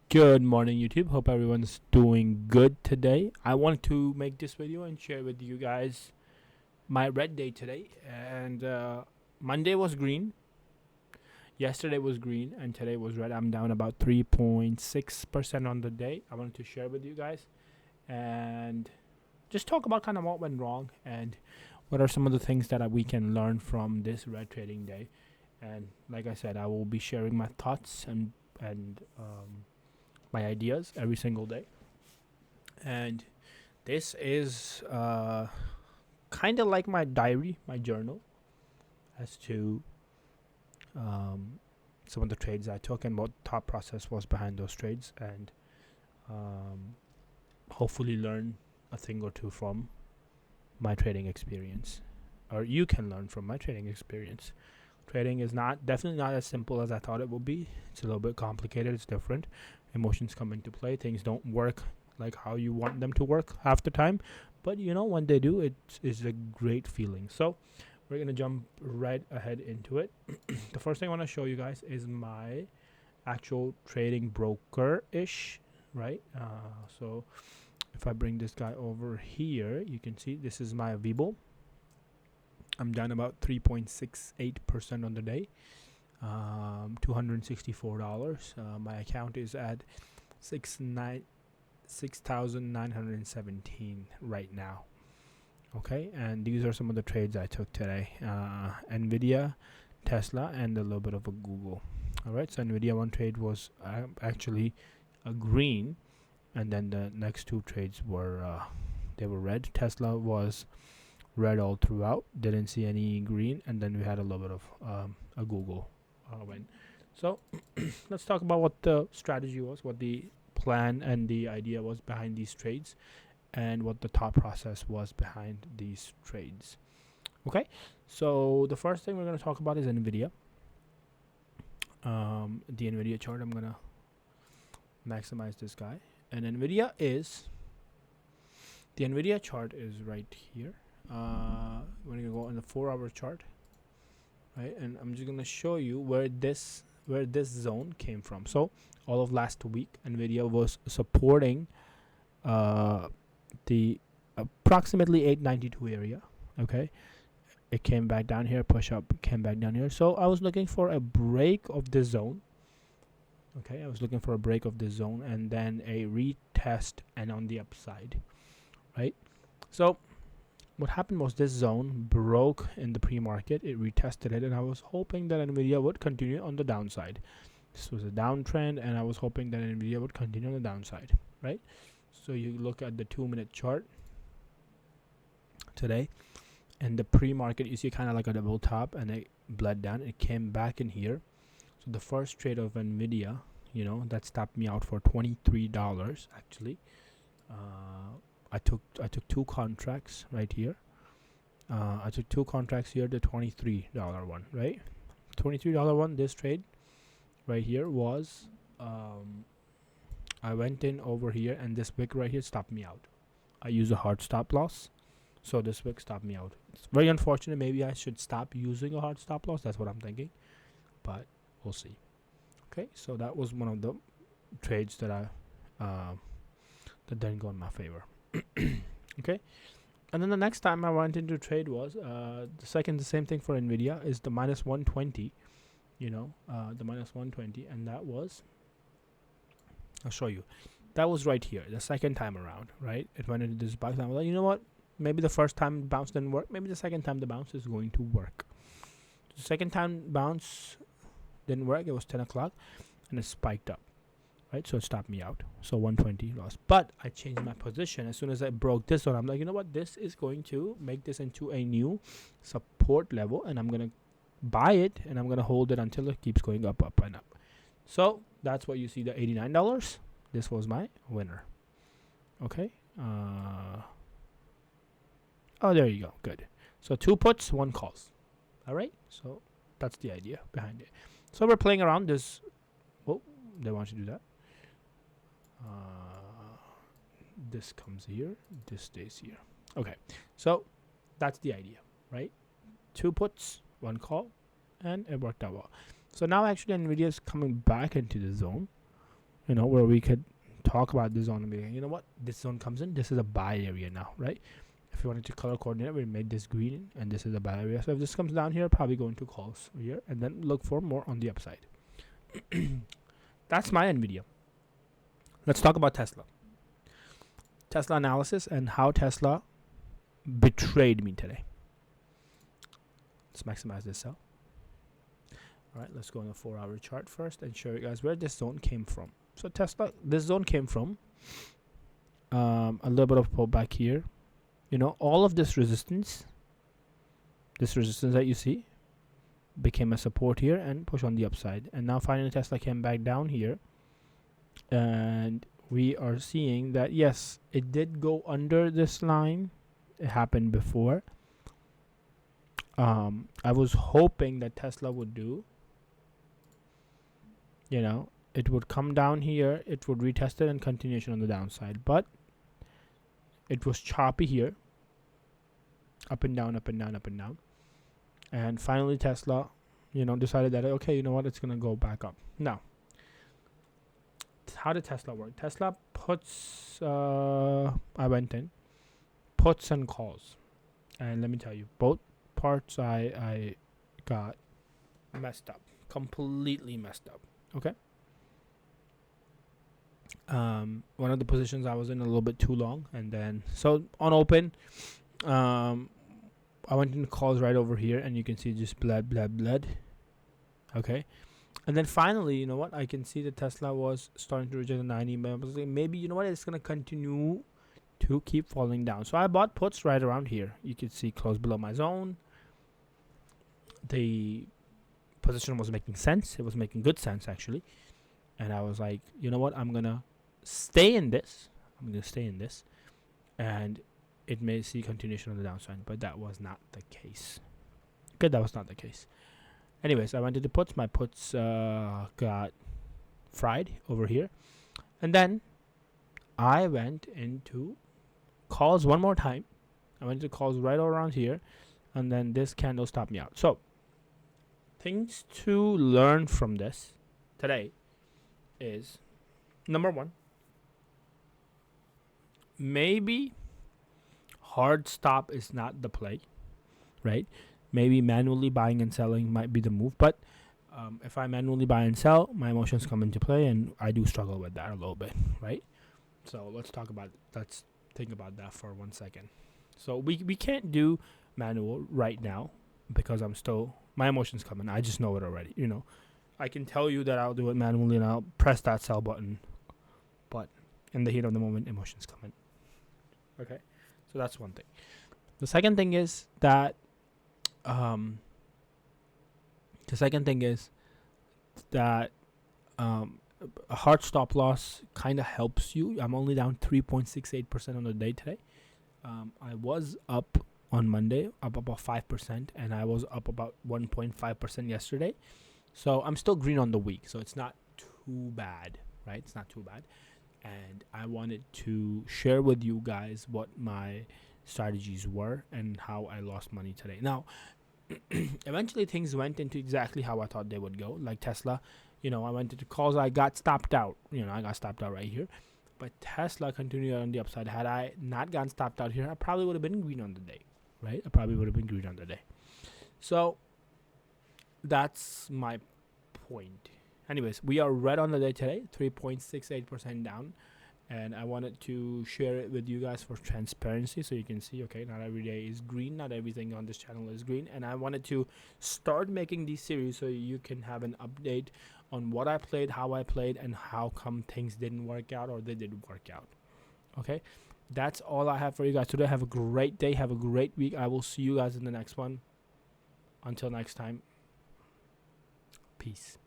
Good morning, YouTube. Hope everyone's doing good today. I wanted to make this video and share with you guys my red day today. And Monday was green, yesterday was green, and today was red. I'm down about 3.6% on the day. I wanted to share with you guys and just talk about kind of what went wrong and what are some of the things that we can learn from this red trading day. And like I said, I will be sharing my thoughts and my ideas every single day. And this is kind of like my diary, my journal, as to some of the trades I took and what thought process was behind those trades, and hopefully learn a thing or two from my trading experience, or you can learn from my trading experience. Trading is definitely not as simple as I thought it would be. It's a little bit complicated. It's different. Emotions come into play. Things don't work like how you want them to work half the time, but when they do, it is a great feeling. So we're gonna jump right ahead into it. The first thing I want to show you guys is my actual trading broker-ish, right? So if I bring this guy over here, you can see this is my Vibo. I'm down about 3.68% on the day, $264. My account is at 6,917 right now. Okay, and these are some of the trades I took today: NVIDIA, Tesla, and a little bit of a Google. All right, so NVIDIA one trade was actually a green, and then the next two trades were they were red. Tesla was red all throughout, didn't see any green, and then we had a little bit of a Google win. So let's talk about what the strategy was, what the plan and the idea was behind these trades, and what the thought process was behind these trades. Okay, so the first thing we're going to talk about is NVIDIA. The NVIDIA chart, I'm going to maximize this guy, and the NVIDIA chart is right here. We're gonna go on the 4-hour chart, right? And I'm just gonna show you where this zone came from. So all of last week, NVIDIA was supporting the approximately 892 area. Okay, it came back down here, push up, came back down here. So I was looking for a break of this zone. Okay, I was looking for a break of this zone and then a retest and on the upside, right? So what happened was this zone broke in the pre-market. It retested it, and I was hoping that NVIDIA would continue on the downside. This was a downtrend, and I was hoping that NVIDIA would continue on the downside, right? So you look at the 2-minute chart today, and the pre-market, you see kind of like a double top, and it bled down. It came back in here. So the first trade of NVIDIA, that stopped me out for $23 actually. I took 2 contracts right here. I took 2 contracts here, the $23 one, right? $23 one, this trade right here was I went in over here, and this wick right here stopped me out. I used a hard stop loss, so this wick stopped me out. It's very unfortunate. Maybe I should stop using a hard stop loss. That's what I'm thinking, but we'll see. Okay, so that was one of the trades that I that didn't go in my favor. Okay, and then the next time I went into trade was the same thing for NVIDIA is the minus 120, the minus 120, and that was, I'll show you, that was right here the second time around, right? It went into this box, and I was like, you know what, maybe the first time the bounce didn't work, maybe the second time the bounce is going to work. The second time bounce didn't work. It was 10 o'clock and it spiked up, right? So it stopped me out. So 120 loss. But I changed my position as soon as I broke this one. I'm like, you know what? This is going to make this into a new support level, and I'm going to buy it, and I'm going to hold it until it keeps going up, up, and up. So that's what you see, the $89. This was my winner. Okay. Oh, there you go. Good. So 2 puts, 1 calls. All right. So that's the idea behind it. So we're playing around this. Oh, they want you to do that. This comes here, this stays here. Okay, so that's the idea, right? 2 puts, 1 call, and it worked out well. So now actually NVIDIA is coming back into the zone, where we could talk about this zone and be, you know what, this zone comes in, this is a buy area now, right? If you wanted to color coordinate, we made this green, and this is a buy area. So if this comes down here, probably go into calls here, and then look for more on the upside. That's my NVIDIA. Let's talk about Tesla. Tesla analysis and how Tesla betrayed me today. Let's maximize this cell. All right, let's go on a 4-hour chart first and show you guys where this zone came from. So Tesla, this zone came from a little bit of pullback here. All of this resistance that you see became a support here and push on the upside. And now finally Tesla came back down here. And we are seeing that, yes, it did go under this line. It happened before. I was hoping that Tesla would do, it would come down here, it would retest it, and continuation on the downside. But it was choppy here, up and down, up and down, up and down. And finally Tesla, decided that, okay, you know what, it's going to go back up. Now, how did Tesla work? Tesla puts, I went in, puts and calls. And let me tell you, both parts I got messed up, completely messed up. Okay. One of the positions I was in a little bit too long, and then so on open, I went into calls right over here, and you can see just bled. Okay. And then finally, you know what, I can see that Tesla was starting to reject the 90. But I was like, maybe, you know what, it's gonna continue to keep falling down. So I bought puts right around here. You can see close below my zone. The position was making sense. It was making good sense, actually. And I was like, you know what, I'm gonna stay in this. And it may see continuation on the downside, but that was not the case. Okay, that was not the case. Anyways, I went into puts. My puts got fried over here. And then I went into calls one more time. I went to calls right around here. And then this candle stopped me out. So, things to learn from this today is, number one, maybe hard stop is not the play, right? Maybe manually buying and selling might be the move. But if I manually buy and sell, my emotions come into play, and I do struggle with that a little bit, right? So let's think about that for 1 second. So we can't do manual right now because my emotions come in. I just know it already. I can tell you that I'll do it manually and I'll press that sell button, but in the heat of the moment, emotions come in. Okay, so that's one thing. The second thing is that a hard stop loss kind of helps you. I'm only down 3.68% on the day today. I was up on Monday, up about 5%, and I was up about 1.5% yesterday. So I'm still green on the week, so it's not too bad, right? It's not too bad. And I wanted to share with you guys what my strategies were and how I lost money today. Now, eventually things went into exactly how I thought they would go. Like Tesla, I went into calls, I got stopped out. I got stopped out right here. But Tesla continued on the upside. Had I not gotten stopped out here, I probably would have been green on the day, right? So that's my point. Anyways, we are red on the day today, 3.68% down. And I wanted to share it with you guys for transparency, so you can see, okay, not every day is green. Not everything on this channel is green. And I wanted to start making these series so you can have an update on what I played, how I played, and how come things didn't work out or they did work out. Okay, that's all I have for you guys today. Have a great day. Have a great week. I will see you guys in the next one. Until next time, peace.